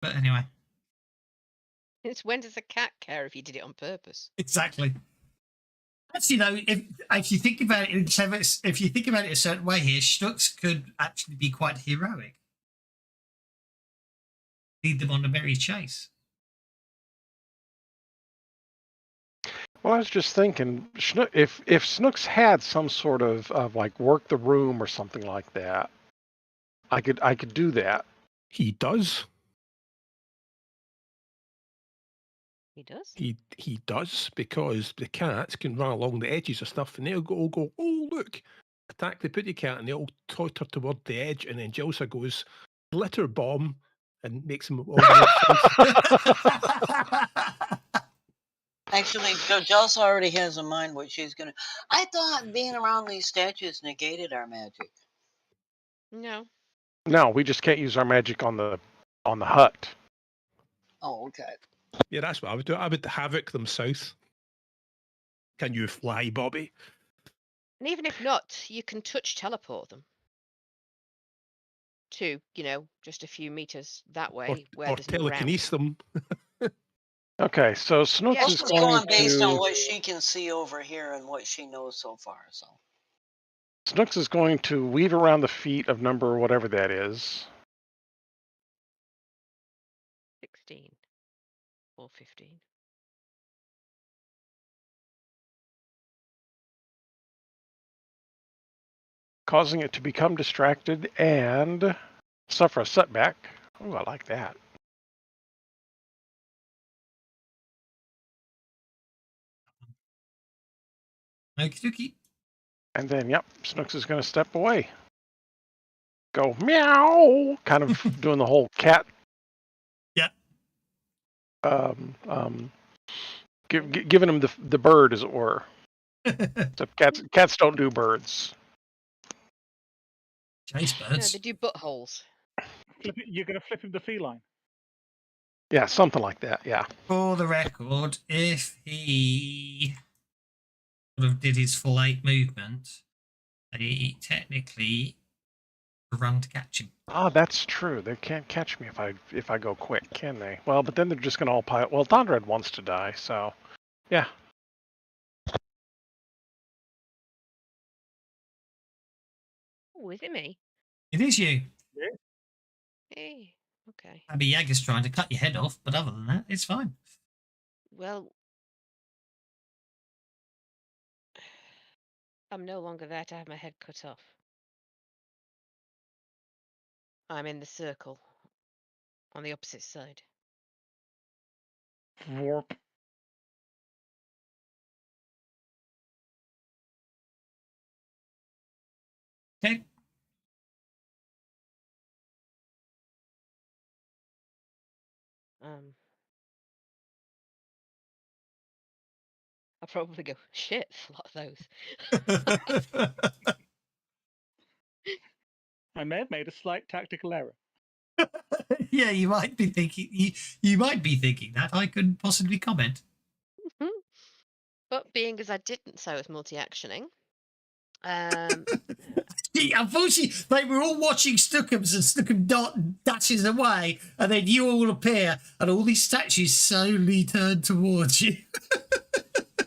But anyway. It's when does a cat care if you did it on purpose? Exactly. Actually, though, if you think about it, if you think about it a certain way here, Schnooks could actually be quite heroic. Lead them on a merry chase. Well, I was just thinking, if Snooks had some sort of like work the room or something like that, I could do that. He does. He does? He does, because the cats can run along the edges of stuff and they'll go, oh, look, attack the putty cat, and they'll totter toward the edge, and then Jilsa goes, glitter bomb, and makes them all Actually, Jels already has in mind what she's going to... I thought being around these statues negated our magic. No. No, we just can't use our magic on the hut. Oh, okay. Yeah, that's what I would do. I would havoc them south. Can you fly, Bobby? And even if not, you can touch teleport them to, just a few meters that way where Or there's no ground. telekinesis them. Okay, so Snooks is She's going going based on to... what she can see over here and what she knows so far. So Snooks is going to weave around the feet of number whatever that is. 16 or 15. Causing it to become distracted and suffer a setback. Oh, I like that. Okie dokie. And then, yep, Snooks is going to step away. Go meow, kind of doing the whole cat. Yeah. Giving him the bird, as it were. Except cats don't do birds. Chase No, birds. they do buttholes. You're going to flip him the feline. Yeah, something like that. Yeah. For the record, if he sort of did his full 8 movement, they technically run to catch him. Ah, that's true. They can't catch me if I go quick, can they? Well, but then they're just gonna all pile. Well, Thunderhead wants to die, so yeah. Oh, is it me? It is you. Hey, okay. Abby Yaga's trying to cut your head off, but other than that, it's fine. Well, I'm no longer there to have my head cut off. I'm in the circle on the opposite side. Warp. Okay. I'll probably go, shit, a lot of those. I may have made a slight tactical error. Yeah, you might be thinking you might be thinking that. I couldn't possibly comment. But being as I didn't say I was multi-actioning, unfortunately, they were all watching Stookums, and Stookum dashes away, and then you all appear, and all these statues slowly turn towards you.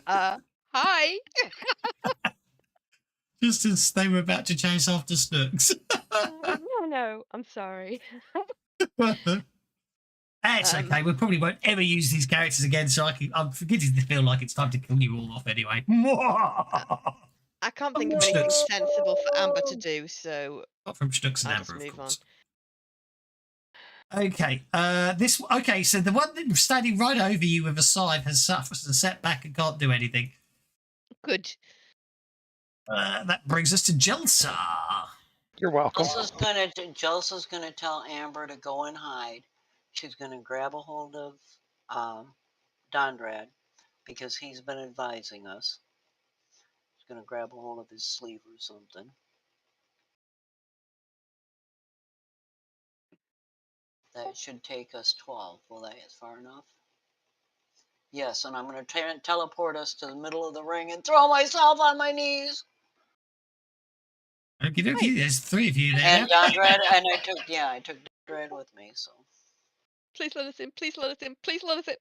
hi. Just as they were about to chase after Snooks. No, I'm sorry. It's okay. We probably won't ever use these characters again, so I'm beginning to feel like it's time to kill you all off anyway. I can't think of anything sensible for Amber to do, so not from Snooks and I'll Amber, just move of course. On. Okay. So the one that's standing right over you with a scythe has suffered a setback and can't do anything. Good. That brings us to Jelsa. You're welcome. Jelsa's gonna tell Amber to go and hide. She's gonna grab a hold of Dondrad because he's been advising us. She's gonna grab a hold of his sleeve or something. That should take us 12. Will that get far enough? Yes, and I'm going to teleport us to the middle of the ring and throw myself on my knees. Okie dokie, there's 3 of you there. And Dondrad, and I took Dondrad with me, so. Please let us in. Please let us in. Please let us in.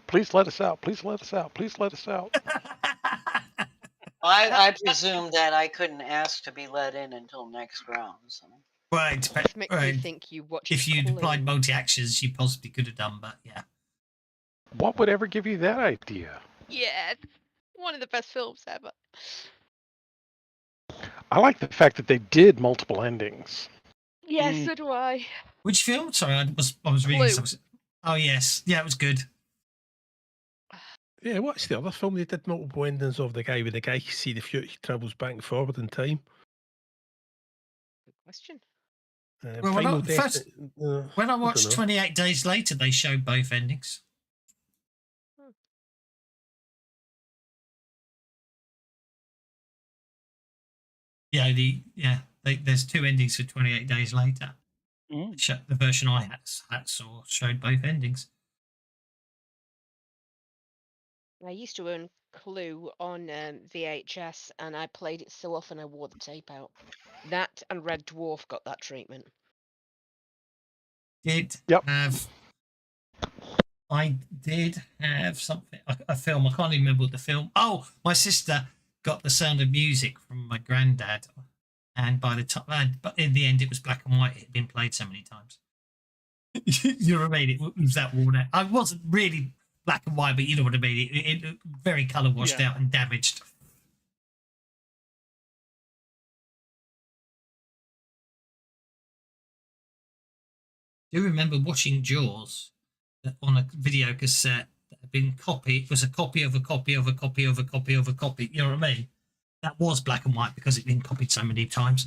Please let us out. Please let us out. Please let us out. I presume that I couldn't ask to be let in until next round. So. Right, This makes me right. think you watched If you Clue. applied multi-actions, you possibly could have done, but yeah. What would ever give you that idea? Yeah, one of the best films ever. I like the fact that they did multiple endings. Yes, so do I. Which film? Sorry, I was reading Clue. something. Oh yes, yeah, it was good. Yeah, what's the other film they did multiple endings of? The guy with the guy can see the future, he travels back and forward in time. Good question. Well, Final when I don't watched know. 28 Days Later, they showed both endings. Yeah, there's two endings for 28 Days Later. The version I had saw showed both endings. I used to own Clue on VHS, and I played it so often I wore the tape out. That and Red Dwarf got that treatment. I did have something, a film. I can't even remember what the film. Oh, my sister got The Sound of Music from my granddad, and by the time, but in the end, it was black and white. It had been played so many times. You know what I mean? It was that worn out. I wasn't really black and white, but you know what I mean. It very colour washed out and damaged. I do remember watching Jaws on a video cassette that had been copied. It was a copy of a copy of a copy of a copy of a copy. You know what I mean? That was black and white because it had been copied so many times.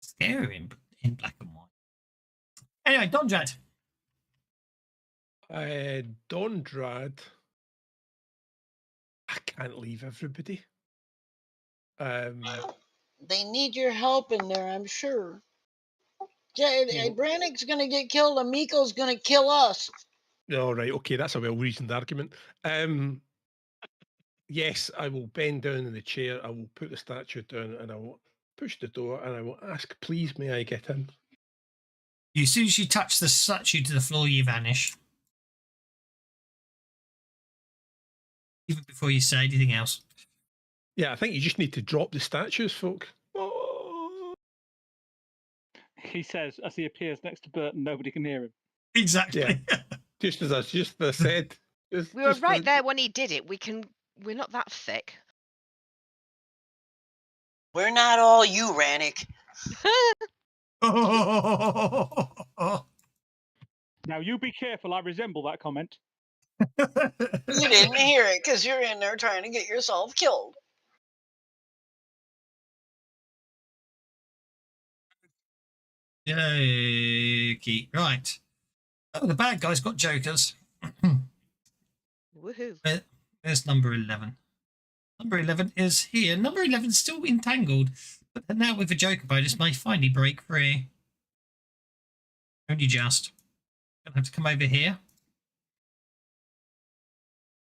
Scary in black and white. Anyway, Dondrad. Dondrad. I can't leave everybody. They need your help in there, I'm sure. Brannick's going to get killed and Miko's going to kill us. All right, okay, that's a well-reasoned argument. Yes, I will bend down in the chair, I will put the statue down, and I will push the door, and I will ask, please, may I get in? As soon as you touch the statue to the floor, you vanish. Even before you say anything else. Yeah, I think you just need to drop the statues, folk. Oh. He says as he appears next to Burton, nobody can hear him. Exactly. Yeah. just as I said. We were right there when he did it. We're not that thick. We're not all you, Rannick. Now you be careful. I resemble that comment. You didn't hear it because you're in there trying to get yourself killed. Okay, right. Oh, the bad guy's got jokers. Woohoo. There's number 11. Number 11 is here. Number 11 is still entangled, but now with a joker bonus may finally break free. Only just. Gonna have to come over here.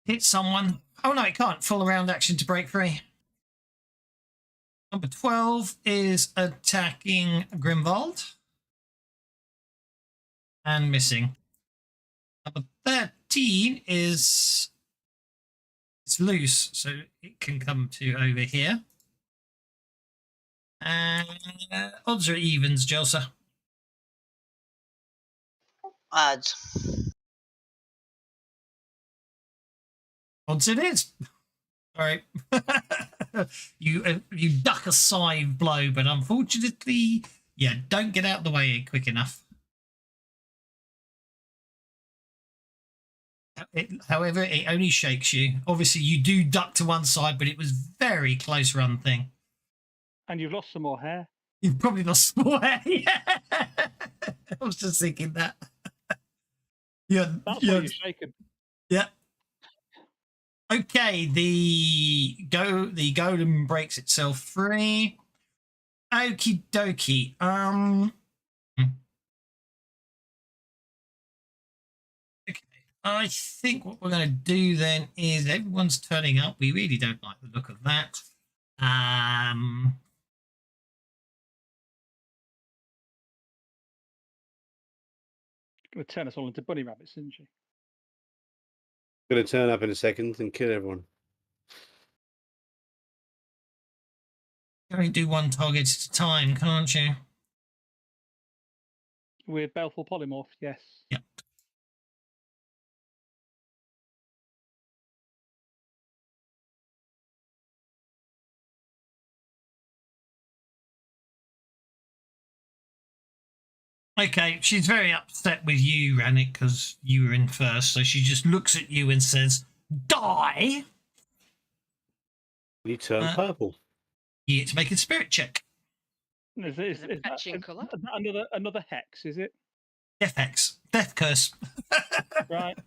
Hit someone. Oh no, it can't. Full round action to break free. Number 12 is attacking Grimwald. And missing. Number 13 is it's loose, so it can come to over here. And odds or evens, Jelsa? Odds. Odds it is. All right. You duck a scythe blow, but unfortunately, yeah, don't get out of the way quick enough. However, it only shakes you. Obviously, you do duck to one side, but it was very close run thing. And you've lost some more hair. You've probably lost some more hair. Yeah. I was just thinking that. Yeah. That's why you're shaking. Yeah. Okay, the golem breaks itself free. Okie dokie. Okay. I think what we're going to do then is everyone's turning up. We really don't like the look of that. Going to turn us all into bunny rabbits, isn't she? Going to turn up in a second and kill everyone. You can only do one target at a time, can't you? With Baleful Polymorph, yes. Yep. Okay, she's very upset with you, Rannick, because you were in first. So she just looks at you and says, "Die!" You turn purple. You get to make a spirit check. Is it that fetching colour? another hex, is it? Death hex. Death curse. Right.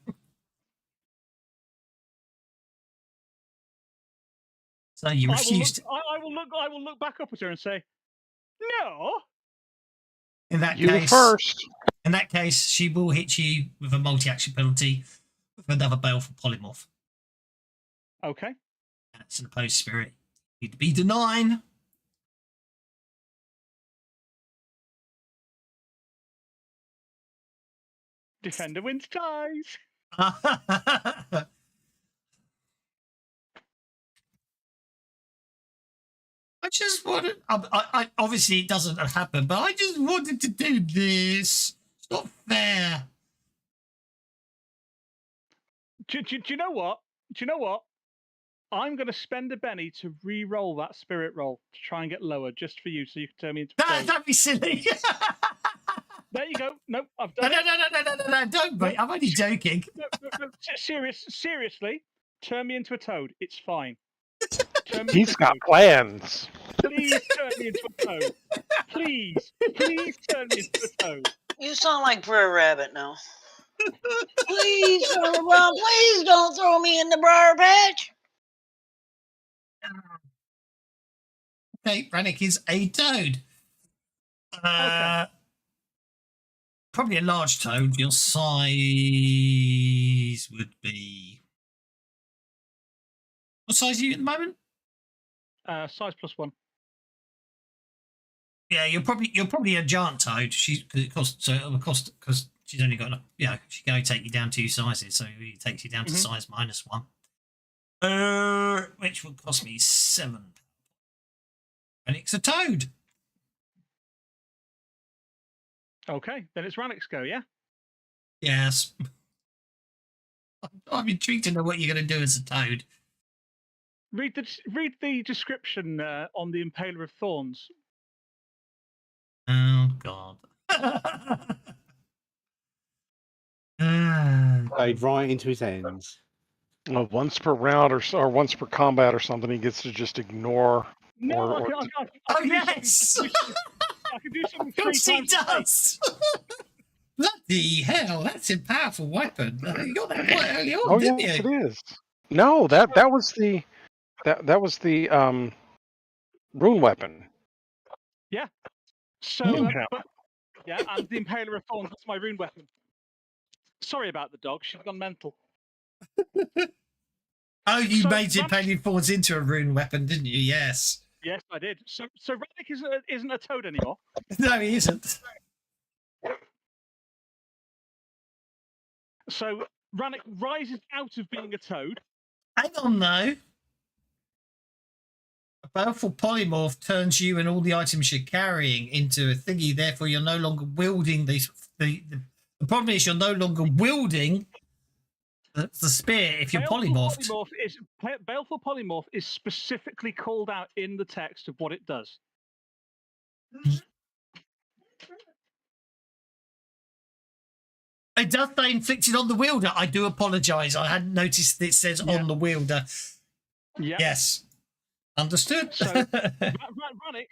So you refused. I will look back up at her and say, no. In that You case, first. In that case, she will hit you with a multi-action penalty with another baleful polymorph. Okay. That's an opposed spirit. You'd be denying. Defender wins ties. I just wanted. I obviously it doesn't happen, but I just wanted to do this. It's not fair. Do you know what? Do you know what? I'm going to spend a Benny to re-roll that spirit roll to try and get lower, just for you, so you can turn me into. Don't be silly. There you go. Nope, I've No, done no, don't be. I'm only joking. No, seriously, turn me into a toad. It's fine. He's got plans. Please turn me into a toad. Please turn me into a toad. You sound like Brer Rabbit now. Please turn around. Please don't throw me in the briar patch. Okay, Rannick is a toad. Okay. Probably a large toad. Your size would be. What size are you at the moment? Size +1. Yeah, you're probably a giant toad. Because she's only got she can only take you down 2 sizes, so it takes you down to size -1. Which would cost me 7. And it's a toad. Okay, then it's Rannick's go, yeah? Yes. I'm intrigued to know what you're going to do as a toad. Read the description on the Impaler of Thorns. Oh God. Played right into his hands. Well, once per round or once per combat or something, he gets to just ignore. No, or, I Oh can yes. I can do something Of 3 course he times a day. does. Bloody hell, that's a powerful weapon. You got that quite early on, oh didn't yes, you? it is. No, that was the rune weapon. Yeah. So, Yeah. and the Impaler of Thorns, that's my rune weapon. Sorry about the dog, she's gone mental. Oh, you So, made Impaled Fords into a rune weapon, didn't you? Yes. Yes, I did. So Rannick isn't a toad anymore. No, he isn't. So Rannick rises out of being a toad. Hang on, though. A powerful polymorph turns you and all the items you're carrying into a thingy. Therefore, you're no longer wielding the problem is you're no longer wielding the spear if you're polymorphed. Baleful Polymorph is specifically called out in the text of what it does. It does say inflicted on the wielder. I do apologise. I hadn't noticed that it says on the wielder. Yeah. Yes. Understood. So Rannick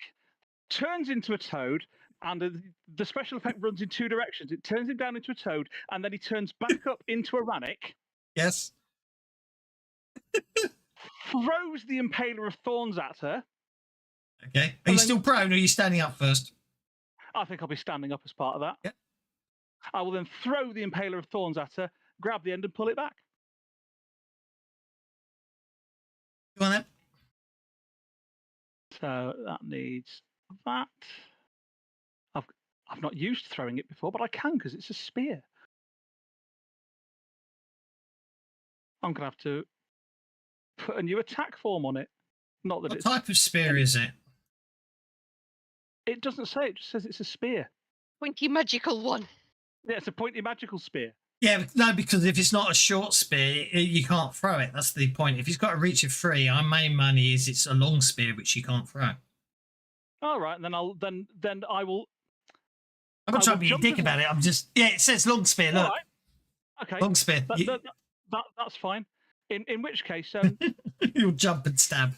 turns into a toad, and the special effect runs in 2 directions. It turns him down into a toad, and then he turns back up into a Rannick. Yes. Throws the Impaler of Thorns at her. Okay. Are you still prone or are you standing up first? I think I'll be standing up as part of that. Yeah. I will then throw the Impaler of Thorns at her, grab the end and pull it back. Go on then. So that needs that. I've not used throwing it before, but I can because it's a spear. I'm gonna have to put a new attack form on it. Not that What it's. type of spear is it? It doesn't say. It just says it's a spear. Pointy magical one. Yeah, it's a pointy magical spear. Yeah, no, because if it's not a short spear, you can't throw it. That's the point. If he's got a reach of 3, our main money is it's a long spear which you can't throw. All right, and then I will. I'm not I trying will to be a jump dick to the- about it. I'm just it says long spear. All Look, right. Okay. long spear. That's fine. In which case, You'll jump and stab.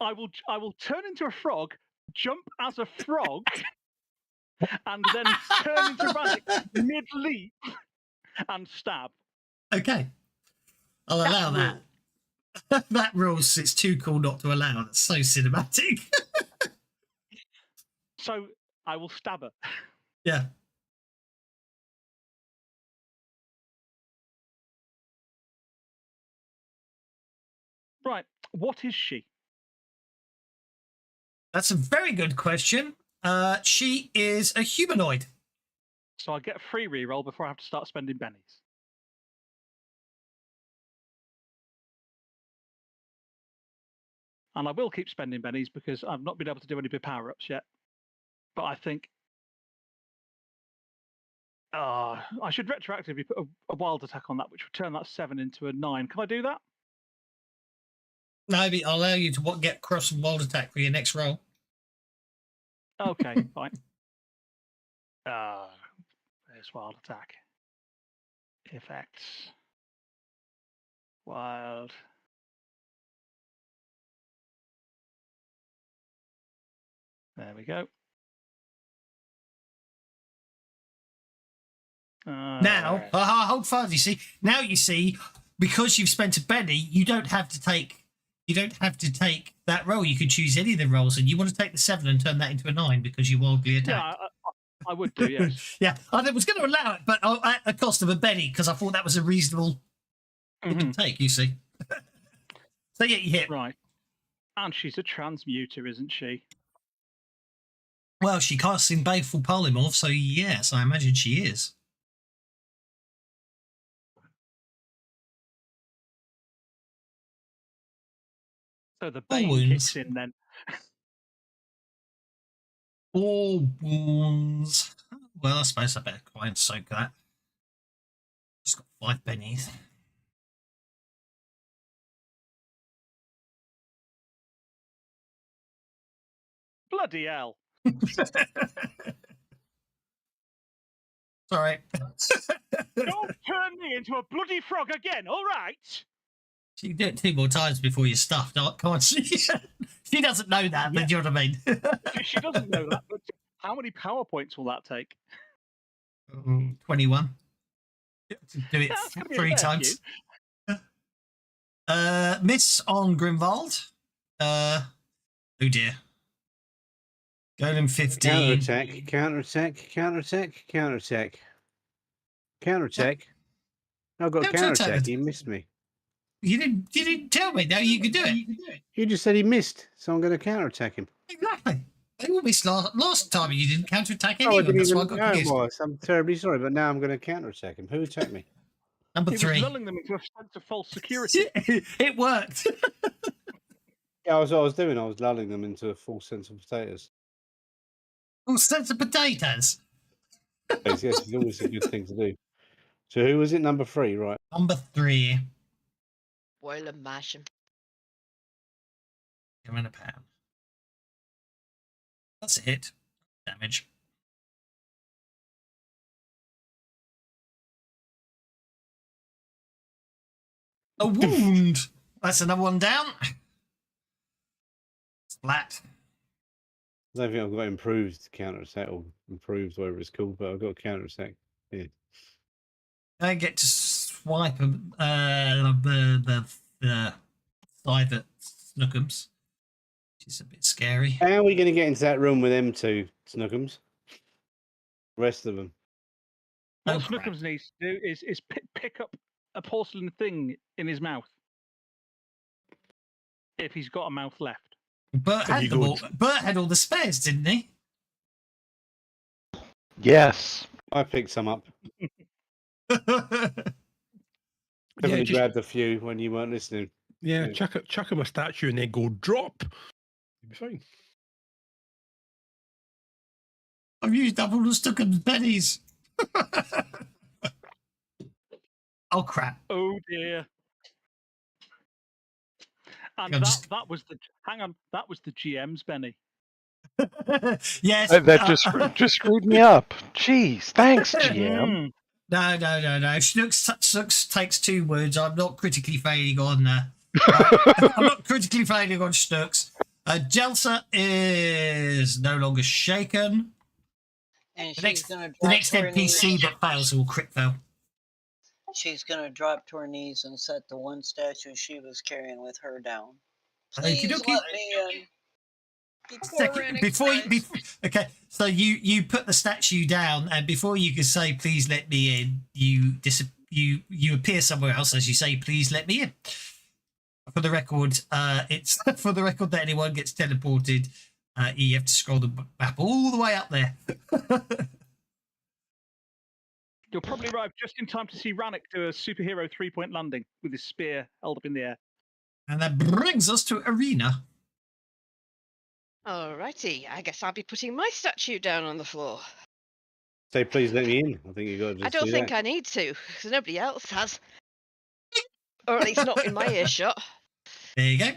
I will turn into a frog, jump as a frog, and then turn into Rannick mid leap and stab. Okay, I'll allow That's that. That rules. It's too cool not to allow. That's so cinematic. So I will stab her. Yeah. Right. What is she? That's a very good question. She is a humanoid. So I get a free reroll before I have to start spending bennies. And I will keep spending bennies because I've not been able to do any power ups yet. But I think I should retroactively put a wild attack on that, which would turn that 7 into a 9. Can I do that? No, but I'll allow you to get cross and wild attack for your next roll. Okay, fine. There's wild attack. Effects. Wild. There we go. Now, hold fast. You see, now you see, because you've spent a penny, you don't have to take that roll. You can choose any of the rolls, and you want to take the 7 and turn that into a 9 because you wildly attacked. Yeah, I would do, yes. Yeah, I was going to allow it, but at the cost of a penny because I thought that was a reasonable thing to take. You see, so yeah, you hit. Right. And she's a transmuter, isn't she? Well, she casts in Baleful Polymorph, so yes, I imagine she is. So the All Bane wounds. kicks in then. All wounds. Well, I suppose I better try and soak that. She's got 5 pennies. Bloody hell. Sorry. Don't turn me into a bloody frog again, all right? You can do it 2 more times before you're stuffed. Can't she? She doesn't know that, but you know what I mean. She doesn't know that, but how many power points will that take? 21. Do it That's gonna be a 3 fair times. Miss on Grimwald. Oh dear. Golem 15. Counterattack, counterattack, counterattack, counterattack. Counterattack. I've got a Counterattack. counterattack. You missed me. You didn't tell me now you could do it. You just said he missed, so I'm going to counterattack him. Exactly. They all missed last time. You didn't counterattack Oh, I anyone. didn't That's why I even got know it confused. was. I'm terribly sorry, but now I'm going to counterattack him. Who attacked me? Number He 3. was lulling them into a sense of false security. It worked. Yeah, that's what I was doing. I was lulling them into a false sense of potatoes. All sense of potatoes. Yes, it's always a good thing to do. So who was it? Number 3, right? Number 3. Boil and mash 'em. Give him a pound. That's a hit. Damage. A wound. That's another one down. Splat. I don't think I've got improved counterattack or improved, whatever it's called, but I've got counterattack. Yeah. I get to swipe the side at Snookums, which is a bit scary. How are we going to get into that room with them 2 Snookums? The rest of them. What Oh, crap. Snookums needs to do is pick up a porcelain thing in his mouth. If he's got a mouth left. Bert There had you them go. all. Bert had all the spares, didn't he? Yes. I picked some up. Yeah, Definitely just, grabbed a few when you weren't listening. yeah, Yeah. chuck him a statue and then go drop. You'll be fine. I've used up all the Stuckham's pennies. Oh, crap. Oh dear. And I'm that, just- that was the that was the GM's Benny. Yes. That just screwed me up. Jeez. Thanks, GM. No. Snooks takes 2 words. I'm not critically failing on. I'm not critically failing on Snooks. Jelsa is no longer shaken. And The she's next, gonna the drop next to her knees. NPC that fails will crit fail. She's gonna drop to her knees and set the one statue she was carrying with her down. Okey Please dokey. let me in. Okay, so you put the statue down, and before you can say "please let me in," you appear somewhere else as you say "please let me in." For the record, it's for the record that anyone gets teleported, you have to scroll the map all the way up there. You'll probably arrive just in time to see Rannick do a superhero 3-point landing with his spear held up in the air. And that brings us to Arena. Alrighty, I guess I'll be putting my statue down on the floor. Say, please let me in. I think you got to just I don't do think that. I need to, because nobody else has. Or at least not in my earshot. There you go.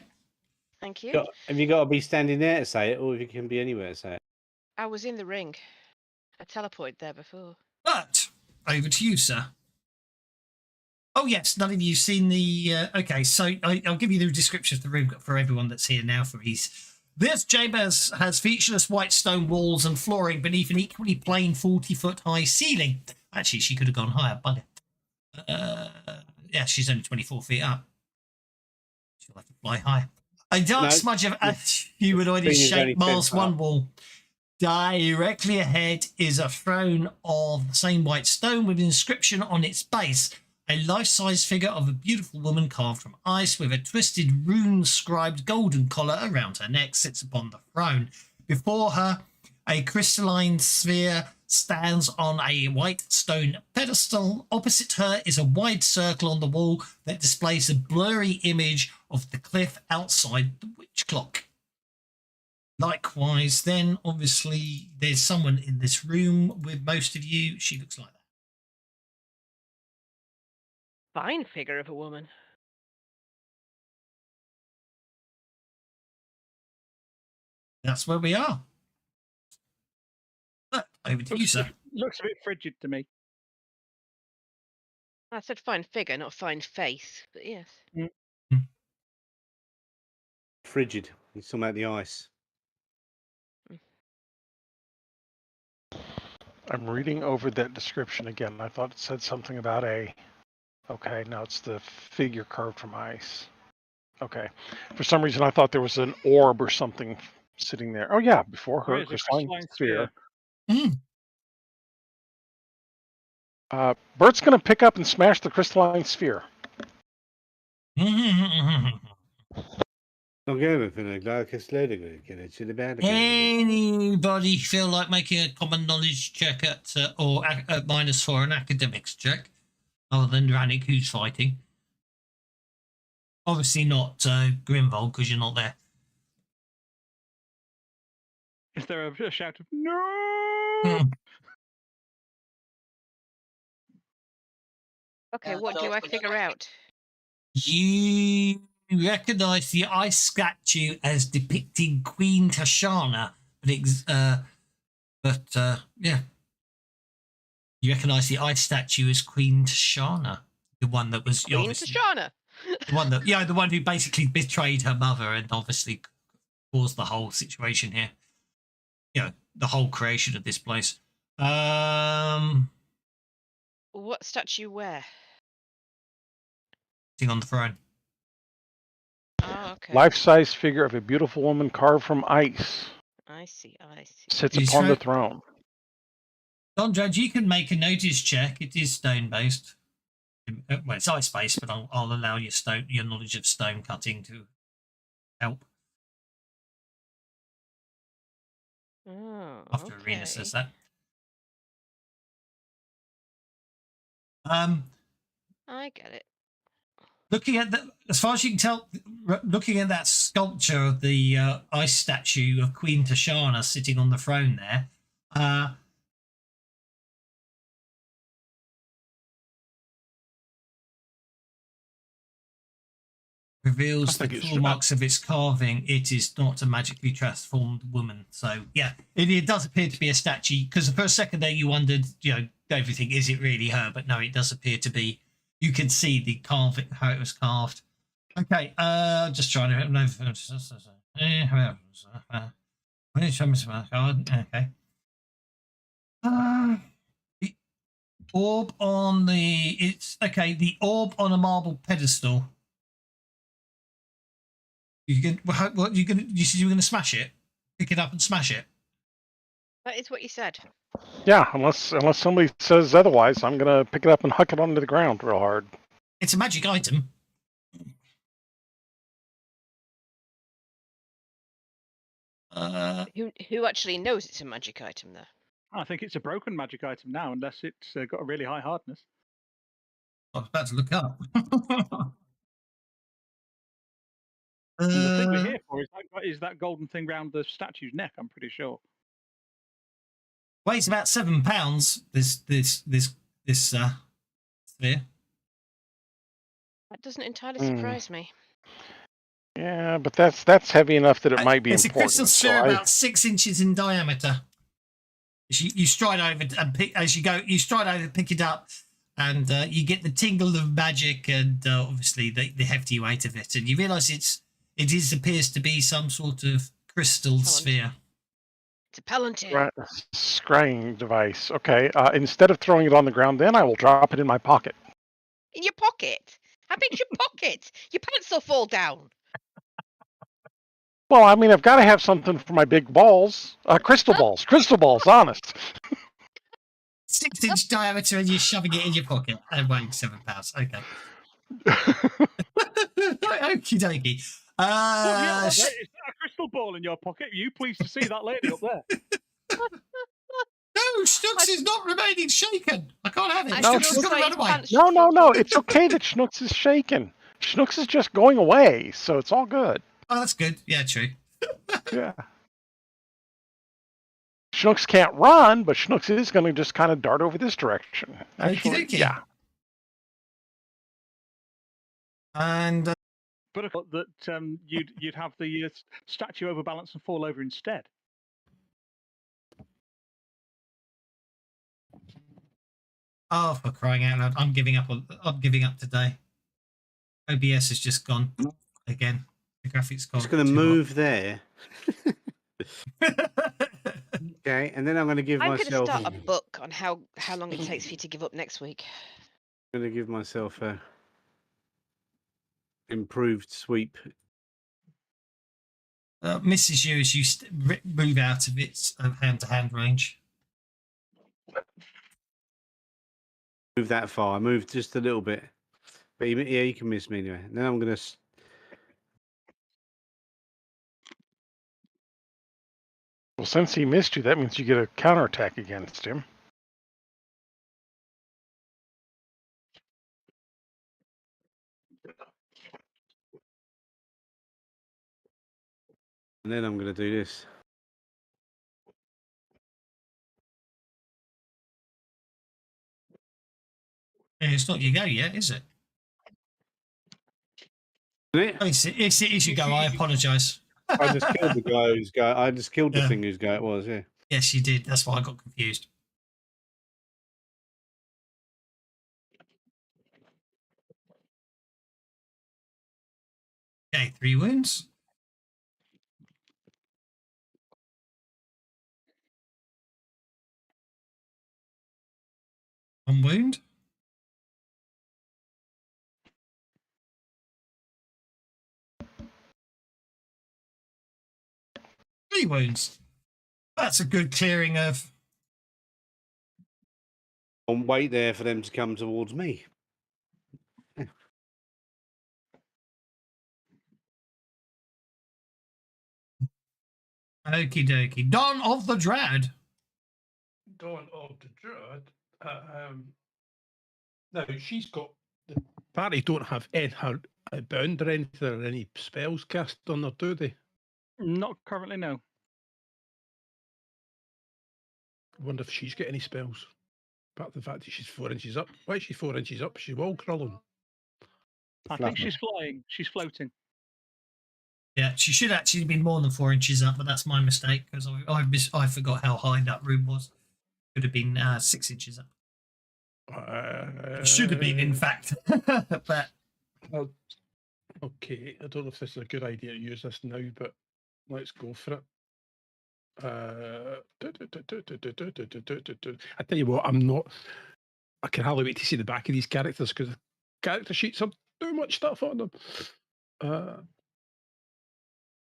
Thank you. Have you got to be standing there to say it, or if you can be anywhere to say it? I was in the ring. I teleported there before. But over to you, sir. Oh yes, none of you've seen the. Okay, so I'll give you the description of the room for everyone that's here now. For ease, this chamber has featureless white stone walls and flooring beneath an equally plain 40-foot high ceiling. Actually, she could have gone higher, bugger. Yeah, she's only 24 feet up. She'll have to fly higher. A dark No, smudge of humanoid thing is only shaped 10 miles foot one up. wall. Directly ahead is a throne of the same white stone with an inscription on its base. A life-size figure of a beautiful woman carved from ice with a twisted rune-scribed golden collar around her neck sits upon the throne. Before her, a crystalline sphere stands on a white stone pedestal. Opposite her is a wide circle on the wall that displays a blurry image of the cliff outside the witch clock. Likewise, then, obviously, there's someone in this room with most of you. She looks like that. Fine figure of a woman. That's where we are. But over to you, sir. Looks a bit frigid to me. I said fine figure, not fine face, but yes. Frigid. He's talking about the ice. I'm reading over that description again. I thought it said something about a. Okay, now it's the figure carved from ice. Okay. For some reason, I thought there was an orb or something sitting there. Oh, yeah, before her, There is a crystalline sphere. sphere. Bert's going to pick up and smash the crystalline sphere. Anybody feel like making a common knowledge check at -4 an academics check, other than Rannick, who's fighting? Obviously not Grimvold, because you're not there. Is there a shout of no? Okay, what do I figure out? You recognise the ice statue as depicting Queen Tashana, but yeah, you recognise the ice statue as Queen Tashana, the one that was Queen Tashana. the one who basically betrayed her mother and obviously caused the whole situation here. You know, the whole creation of this place. What statue where? Sitting on the throne. Oh, okay. Life-size figure of a beautiful woman carved from ice I see. sits upon the throne. Dondrad, you can make a notice check. It is stone based. Well, it's ice based, but I'll allow your knowledge of stone cutting to help Oh, after okay. Arena says that. I get it. Looking at as far as you can tell, looking at that sculpture of the ice statue of Queen Tashana sitting on the throne there, reveals the think it's claw marks of its carving. It is not a magically transformed woman. So yeah, it does appear to be a statue. Because for a second there, you wondered, everything, is it really her? But no, it does appear to be. You can see the carving, how it was carved. Okay, just trying to. Okay. The orb on the orb on a marble pedestal. You said you were gonna smash it, pick it up and smash it. That is what you said. Yeah, unless somebody says otherwise, I'm gonna pick it up and huck it onto the ground real hard. It's a magic item. Who actually knows it's a magic item, though? I think it's a broken magic item now, unless it's got a really high hardness. I was about to look up. And the thing we're here for is that golden thing round the statue's neck. I'm pretty sure. Weighs about 7 pounds. This sphere. That doesn't entirely surprise me. Yeah, but that's heavy enough that it might be it's important. It's a crystal sphere about 6 inches in diameter. You stride over and pick as you go. You stride over, pick it up, and you get the tingle of magic and obviously the hefty weight of it, and you realise it appears to be some sort of crystal sphere. It's a palantir. Right, scrying device. Okay. Instead of throwing it on the ground, then I will drop it in my pocket. In your pocket? How big's your pocket? Your pants will fall down. Well, I mean, I've got to have something for my big balls. Crystal balls, honest. 6-inch diameter, and you're shoving it in your pocket and weighing 7 pounds. Okay. Okie dokie. Well, is that a crystal ball in your pocket? Are you pleased to see that lady up there? No, Snooks is not remaining shaken. I can't have it. I Snooks feel is going to like run away. pants No. It's okay that Schnooks is shaken. Schnooks is just going away, so it's all good. Oh, that's good. Yeah, true. Yeah. Schnooks can't run, but Schnooks is going to just kind of dart over this direction. Actually, Okey-dokey. yeah. And But I thought that you'd have the statue overbalance and fall over instead. oh, for crying out loud! I'm giving up. I'm giving up today. OBS has just gone again. The graphics card. Just going to move there. Okay, and then I'm going to give I'm going to myself. start a book on how long it takes for you to give up next week. I'm going to give myself a improved sweep. Misses you as you move out of its hand-to-hand range. Move that far. I moved just a little bit, but yeah, you can miss me anyway. And then I'm going to. Well, since he missed you, that means you get a counterattack against him. And then I'm going to do this. Yeah, it's not your go yet, is it? Isn't it? Oh, it is your go. I apologise. I just killed the guy whose guy. I just killed the Yeah. thing whose guy it was. Yeah. Yes, you did. That's why I got confused. Okay, 3 wounds. One wound. Three wounds. That's a good clearing of And wait there for them to come towards me. Okie dokie. Dawn of the Dread. Dawn of the Druid. Now she's got the party don't have any her bound or anything or any spells cast on her, do they? Not currently, no. I wonder if she's got any spells. Apart from the fact that she's 4 inches up. Why is she 4 inches up? She's wall crawling. I think she's flying. She's floating. Yeah, she should actually be more than 4 inches up, but that's my mistake because I forgot how high that room was. Could have been 6 inches up. It should have been, in fact. But okay, I don't know if this is a good idea to use this now, but let's go for it. I tell you what, I can hardly wait to see the back of these characters because the character sheets have too much stuff on them.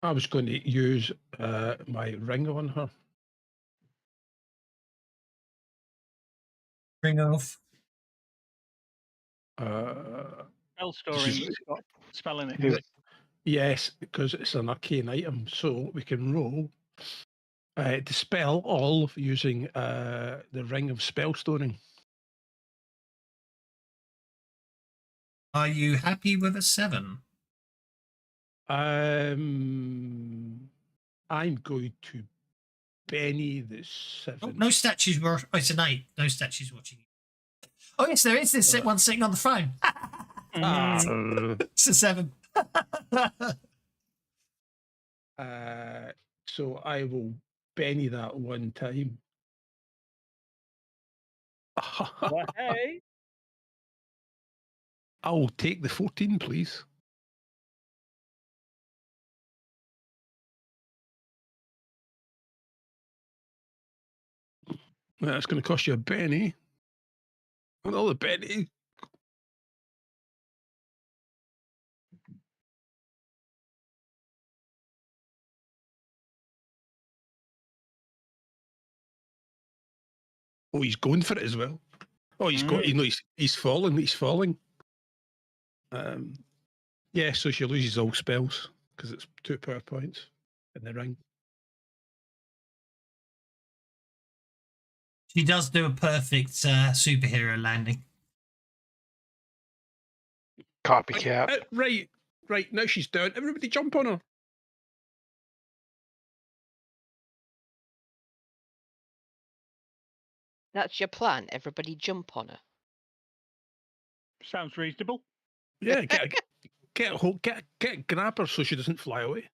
I was going to use my ring on her. Ring off. Spell storing that's got spell in it. Yeah. Yes, because it's an arcane item, so we can roll dispel all using the ring of spell storing. Are you happy with a 7? I'm going to Benny the 7. Oh, no statues were. Oh, it's an 8. No statues watching you. Oh, yes, there is this one sitting on the throne. It's a 7. So I will Benny that one time. Well, hey, I'll take the 14, please. That's going to cost you a penny. Another penny. Oh, he's going for it as well. Oh, he's got. You know, he's falling. He's falling. Yeah, so she loses all spells because it's 2 power points in the ring. She does do a perfect superhero landing. Copycat. Right. Now she's down. Everybody jump on her. That's your plan. Everybody jump on her. sounds reasonable. Yeah, grab her so she doesn't fly away.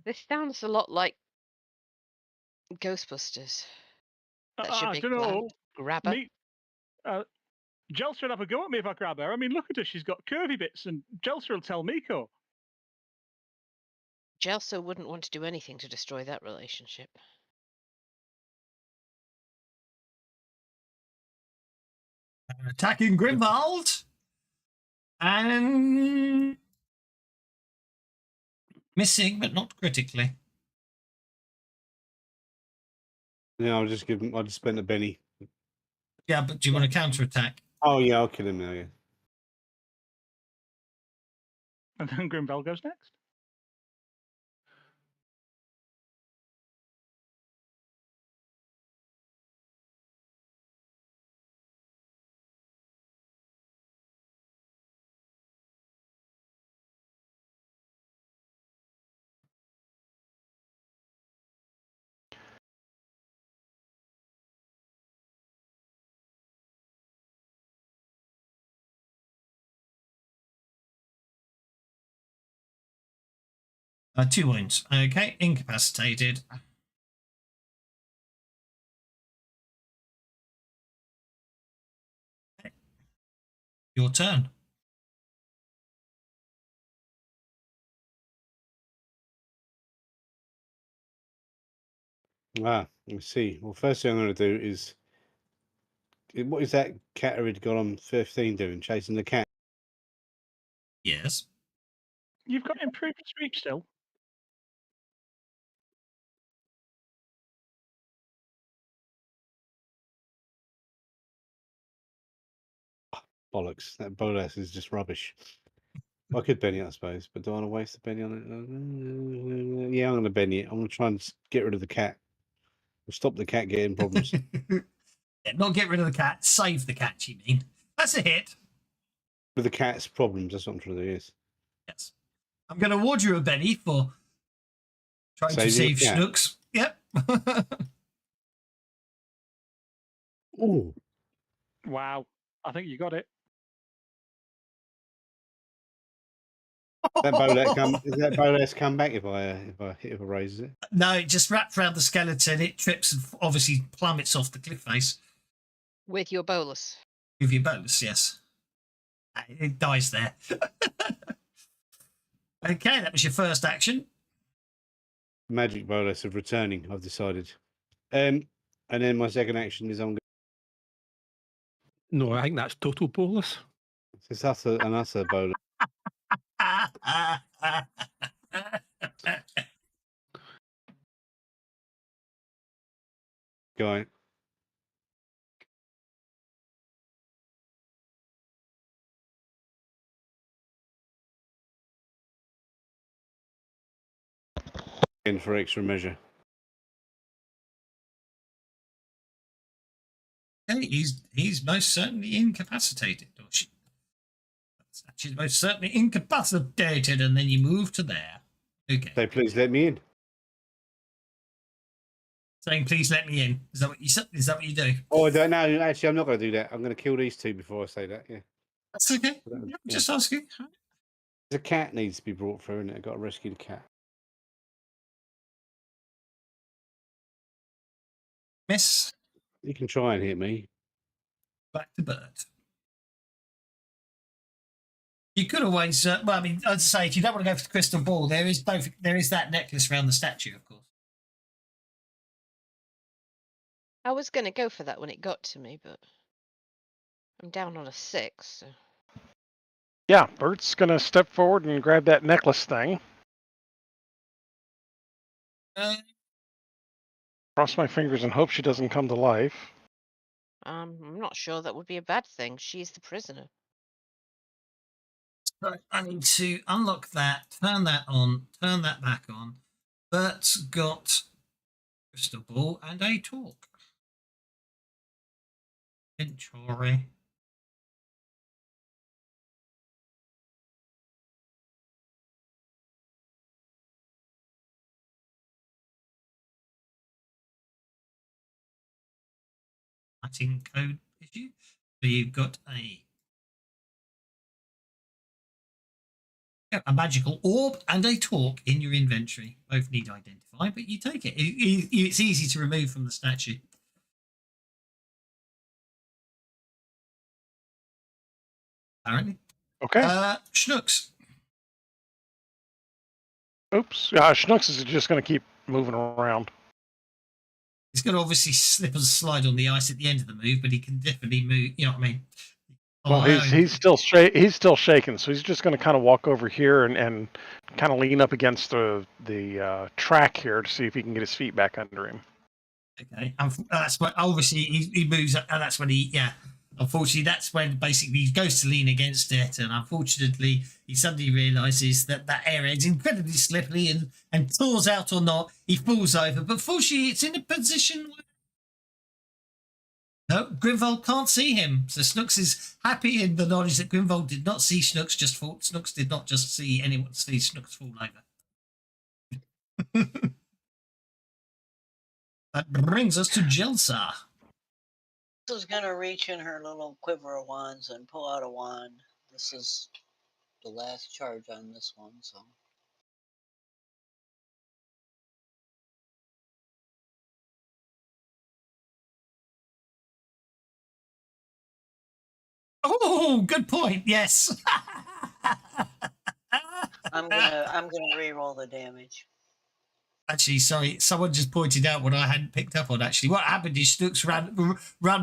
This sounds a lot like Ghostbusters. That's your I big don't plan. know. Grab her. Jelsa would have a go at me if I grab her. I mean, look at her. She's got curvy bits, and Jelsa will tell Miko. Jelso wouldn't want to do anything to destroy that relationship. Attacking Grimwald. And missing, but not critically. Yeah, I'll just spend a penny. Yeah, but do you want to counterattack? Oh yeah, I'll kill him now. Yeah. And then Grimvel goes next. Two wounds. Okay, incapacitated. Okay. Your turn. Let's see. Well, first thing I'm going to do is, what is that cat had got on 15 doing? Chasing the cat? Yes. You've got improved speech still. bollocks. That bolas is just rubbish. I could Benny it, I suppose, but do I want to waste the Benny on it? Yeah, I'm going to Benny it. I'm going to try and get rid of the cat. Stop the cat getting problems. Yeah, not get rid of the cat, save the cat, you mean? That's a hit. With the cat's problems, that's what I'm trying to do, yes. Yes. I'm going to award you a Benny for trying to Saving save the cat. Snooks. Yep. Ooh. Wow. I think you got it. That bolas come back if I raises it? No, it just wraps around the skeleton. It trips and obviously plummets off the cliff face. With your bolus. With your bonus, yes. It dies there. Okay, that was your first action. Magic bolas of returning, I've decided. And then my second action is No, I think that's total bolus. it's an utter bolas. Guy. In for extra measure. Okay, he's most certainly incapacitated. Or she's most certainly incapacitated, and then you move to there. Okay. So please let me in. Saying please let me in. Is that what you said? Is that what you do? Oh, I don't know. Actually, I'm not going to do that. I'm going to kill these two before I say that. Yeah. That's okay. Yeah. I'm just asking. The cat needs to be brought through, and I've got to rescue the cat. Miss, You can try and hit me. back to bird. You could always, well, I mean, I'd say if you don't want to go for the crystal ball, there is that necklace around the statue, of course. I was going to go for that when it got to me, but I'm down on a 6. So. Yeah, Bert's gonna step forward and grab that necklace thing. Cross my fingers and hope she doesn't come to life. I'm not sure that would be a bad thing. She's the prisoner. Right, I need to unlock that, turn that on, turn that back on. Bert's got crystal ball and a talk. Inventory. Writing code issue. So you've got a magical orb and a talk in your inventory. Both need identify, but you take it. It's easy to remove from the statue. Apparently. Okay. Schnooks. Oops. Schnooks is just gonna keep moving around. He's going to obviously slip and slide on the ice at the end of the move, but he can definitely move. You know what I mean? Well, he's still shaking, so he's just going to kind of walk over here and kind of lean up against the track here to see if he can get his feet back under him. Okay, that's what obviously he moves, and that's when unfortunately, that's when basically he goes to lean against it, and unfortunately, he suddenly realizes that area is incredibly slippery and claws out or not, he falls over. But fortunately, it's in a position where no, Grimvold can't see him. So Snooks is happy in the knowledge that Grimvold did not see Snooks, Snooks did not just see anyone see Snooks fall over. That brings us to Jelsa. This is gonna reach in her little quiver of wands and pull out a wand. This is the last charge on this one, so. Oh, good point. Yes. I'm gonna re-roll the damage. Actually, sorry, someone just pointed out what I hadn't picked up on. Actually, what happened is Snooks ran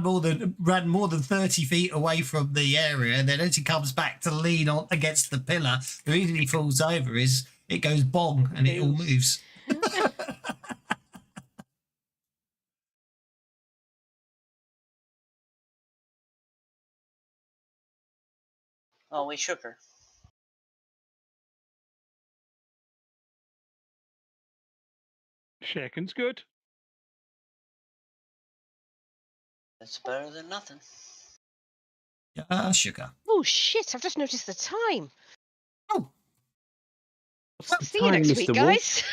more than 30 feet away from the area, and then as he comes back to lean on against the pillar, the reason he falls over is it goes bong and it all moves. Oh, we shook her. Shaking's good. It's better than nothing. Sugar. Oh shit! I've just noticed the time. Oh, What's the See you time, next week, Mr. Wolf? guys.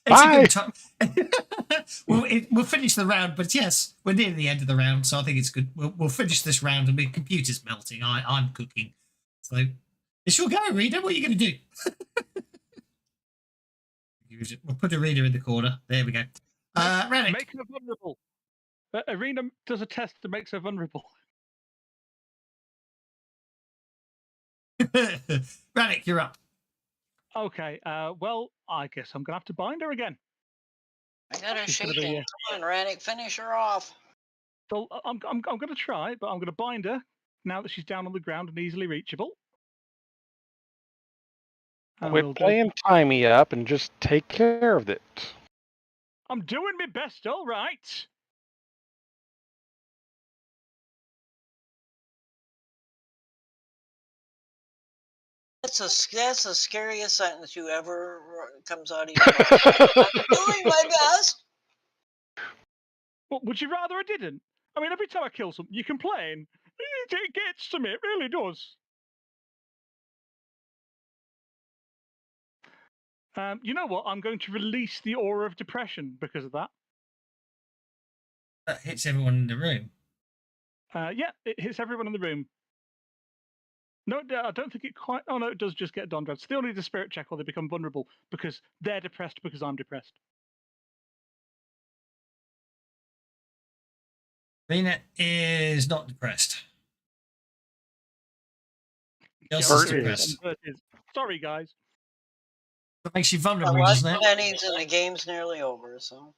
it's a Bye. good time. we'll finish the round, but yes, we're near the end of the round, so I think it's good. We'll finish this round, and the computer's melting. I'm cooking, so it's your go, Rita. What are you going to do? We'll put Arena in the corner. There we go. Rannick. Make her vulnerable. Arena does a test that makes her vulnerable. Rannick, you're up. Okay. Well, I guess I'm gonna have to bind her again. I got her She's gonna shaking. be, Come on, Rannick, finish her off. So I'm gonna try, but I'm gonna bind her now that she's down on the ground and easily reachable. And Quit we'll go. playing tie me up and just take care of it. I'm doing my best, all right. That's the scariest sentence you ever comes out of your mouth. I'm doing my best. Well, would you rather I didn't? I mean, every time I kill something, you complain. It gets to me. It really does. You know what? I'm going to release the aura of depression because of that. That hits everyone in the room. Yeah, it hits everyone in the room. No, I don't think it quite. Oh no, it does just get Don Dread. So they only need a spirit check or they become vulnerable because they're depressed because I'm depressed. Rena is not depressed. Just Yeah, as Bert is. depressed. Bert is. Sorry, guys. That makes you The vulnerable, last doesn't it? pennies and the game's nearly over, so.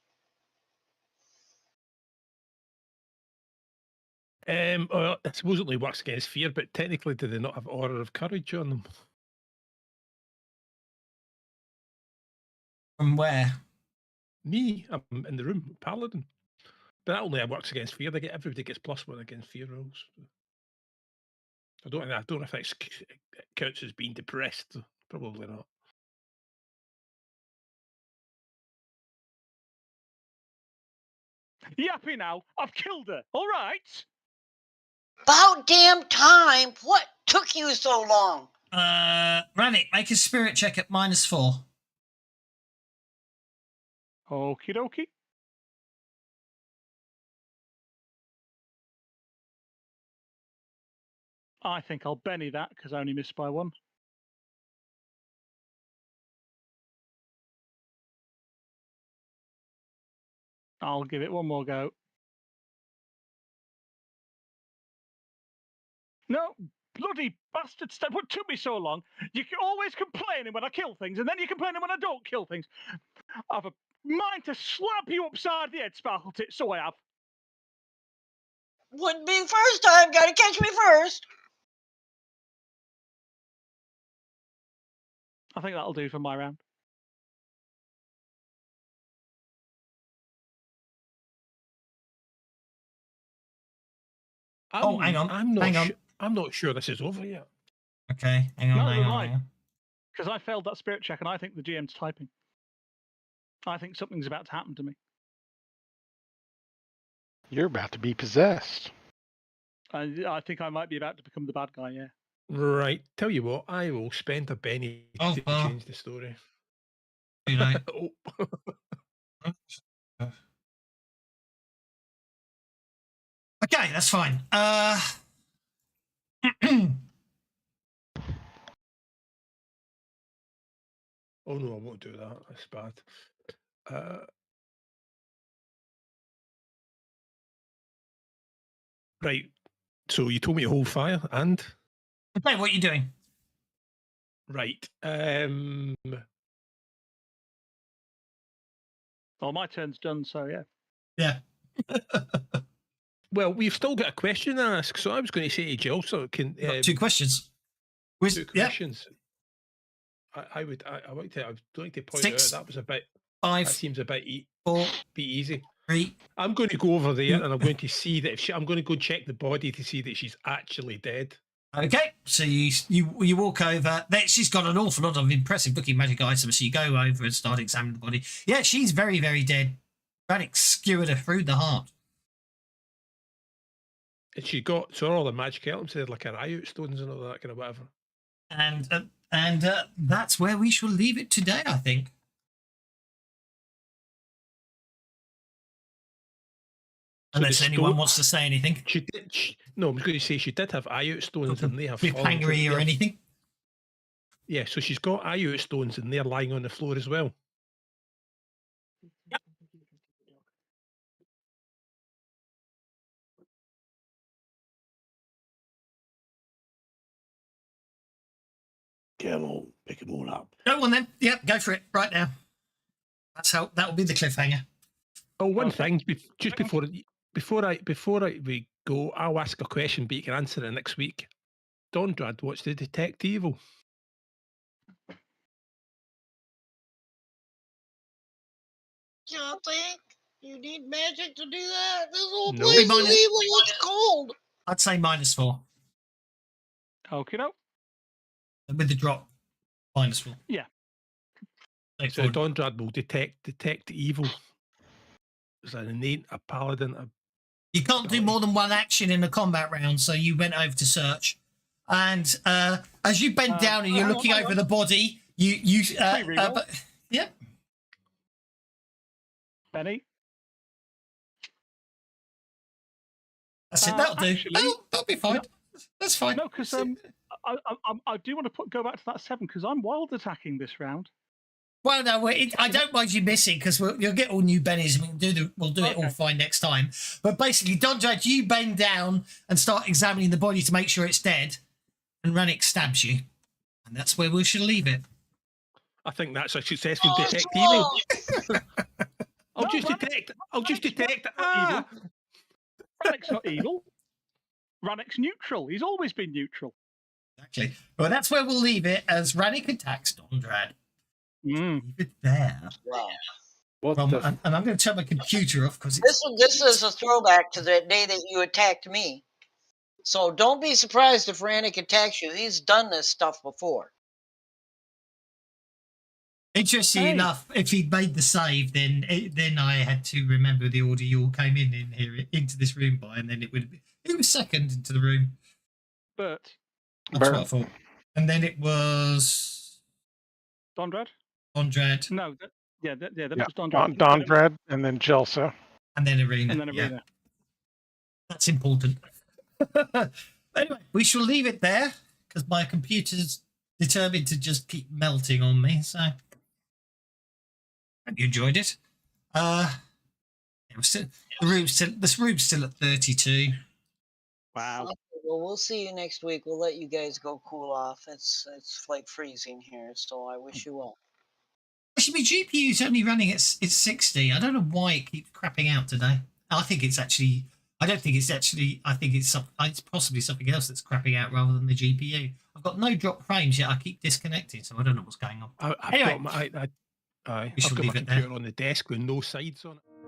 Well, it supposedly works against fear, but technically, do they not have aura of courage on them? From where? Me, I'm in the room, paladin. But that only works against fear. Everybody gets +1 against fear rolls. I don't know if it counts as being depressed. Probably not. You happy now? I've killed her. All right. About damn time! What took you so long? Rannick, make a spirit check at -4. Okie dokie. I think I'll Benny that because I only missed by 1. I'll give it one more go. No, bloody bastard stuff. What took me so long? You're always complaining when I kill things, and then you're complaining when I don't kill things. I've a mind to slap you upside the head, Sparkle Tit, so I have. Wouldn't be first time. Gotta catch me first. I think that'll do for my round. Oh, hang on. I'm not Hang on. I'm not sure this is over yet. Okay, hang on, No, hang you're on, right. hang on. Because I failed that spirit check, and I think the GM's typing. I think something's about to happen to me. You're about to be possessed. I think I might be about to become the bad guy, yeah. Right. Tell you what, I will spend a penny Oh, to well. change the story. Too late. Oh. Okay, that's fine. Oh no, I won't do that. That's bad. Right. So you told me to hold fire, and Okay, what are you doing? right. Well, my turn's done, so yeah. Yeah. Well, we've still got a question to ask, so I was going to say to Jill, so can Got 2 questions. two questions. I'd like to point 6, out that was a bit. 5, That seems a bit 4, be easy. 3. I'm going to go over there Mm. and I'm going to see that I'm going to go check the body to see that she's actually dead. Okay, so you walk over. She's got an awful lot of impressive looking magic items. So you go over and start examining the body. Yeah, she's very, very dead. Brannick skewered her through the heart. And she got so all the magic items there, like her eye out stones and all that kind of whatever. And that's where we shall leave it today, I think. So Unless the anyone stone- wants to say anything. No, I was going to say she did have eye out stones and they have fallen to Cliffhangery the or earth. anything. Yeah, so she's got eye out stones and they're lying on the floor as well. Get them all, pick them all up. Go on then. Yep, go for it right now. That'll be the cliffhanger. Oh, one Okay. thing, just before we go, I'll ask a question, but you can answer it next week. Dondrad, what's the detect evil? You think you need magic to do that? This whole No. place Minus- is evil. It's cold. I'd say -4. Okay, no. And with the drop, -4. Yeah. So Dondrad will detect evil. Is an innate, a paladin, You can't do more than one action in a combat round, so you went over to search. And as you bend down and you're hang on, looking hang over on. the body, you Pre-reroll. yeah. Benny. That's it. That'll do. Actually- That'll be fine. That's fine. No, because I do want to go back to that 7 because I'm wild attacking this round. Well, no, I don't mind you missing because you'll get all new bennies and we'll do it all Okay. fine next time. But basically, Dondrad, you bend down and start examining the body to make sure it's dead, and Rannick stabs you, and that's where we should leave it. I think that's a successful Oh, detect it's evil. wrong. I'll No, just Rannick's detect. not evil. Rannick's not evil. Rannick's neutral. He's always been neutral. Exactly. Well, that's where we'll leave it as Rannick attacks Dondrad. Mm. Leave it there. Wow. What Well, the? and I'm going to turn my computer off because This is a throwback to the day that you attacked me. So don't be surprised if Rannick attacks you. He's done this stuff before. interestingly Hey. enough, if he'd made the save, then I had to remember the order you all came in here into this room by, and then it was second into the room. But That's what I thought. And then it was Dondrad? Dondrad No. Then Yeah, it was Dondrad. Dondrad and then Jelsa. and then Arena. And then Yeah, Arena. that's important. Anyway, we shall leave it there because my computer's determined to just keep melting on me. So, hope you enjoyed it. The room's still at 32. Wow. Okay, well, we'll see you next week. We'll let you guys go cool off. It's like freezing here, so I wish you well. Actually, my GPU's only running at 60. I don't know why it keeps crapping out today. I think it's actually. I don't think it's actually. I think it's possibly something else that's crapping out rather than the GPU. I've got no drop frames yet. I keep disconnecting, so I don't know what's going on. I've Anyway, got my we shall computer leave it there. on the desk with no sides on it.